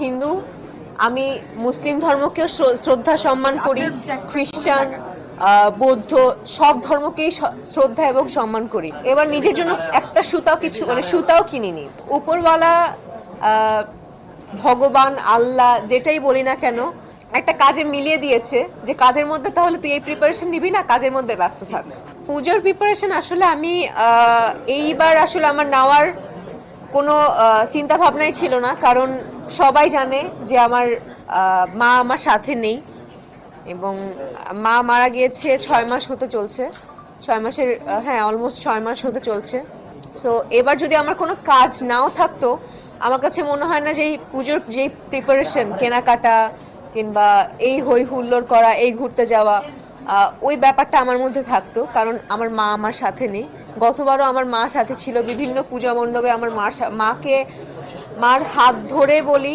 হিন্দু, আমি মুসলিম ধর্মকেও শ্রদ্ধা সম্মান করি, খ্রিস্টান, বৌদ্ধ সব ধর্মকেই শ্রদ্ধা এবং সম্মান করি। এবার নিজের জন্য একটা সুতাও কিছু মানে সুতাও কিনিনি। উপরওয়ালা, আহ, ভগবান, আল্লাহ যেটাই বলি না কেন, একটা কাজে মিলিয়ে দিয়েছে যে কাজের মধ্যে তাহলে তুই এই প্রিপারেশন নিবি না, কাজের মধ্যে ব্যস্ত থাক। পুজোর প্রিপারেশন আসলে আমি এইবার আসলে আমার নেওয়ার কোনো চিন্তা ভাবনাই ছিল না, কারণ সবাই জানে যে আমার মা আমার সাথে নেই এবং মা মারা গিয়েছে 6 মাস হতে চলছে। 6 মাসের, হ্যাঁ, অলমোস্ট 6 মাস হতে চলছে। সো এবার যদি আমার কোনো কাজ নাও থাকতো, আমার কাছে মনে হয় না যে এই পুজোর যেই প্রিপারেশন, কেনাকাটা কিংবা এই হই হুল্লোড় করা, এই ঘুরতে যাওয়া, ওই ব্যাপারটা আমার মধ্যে থাকতো, কারণ আমার মা আমার সাথে নেই। গতবারও আমার মা সাথে ছিল, বিভিন্ন পূজা মণ্ডপে আমার মাকে মার হাত ধরে বলি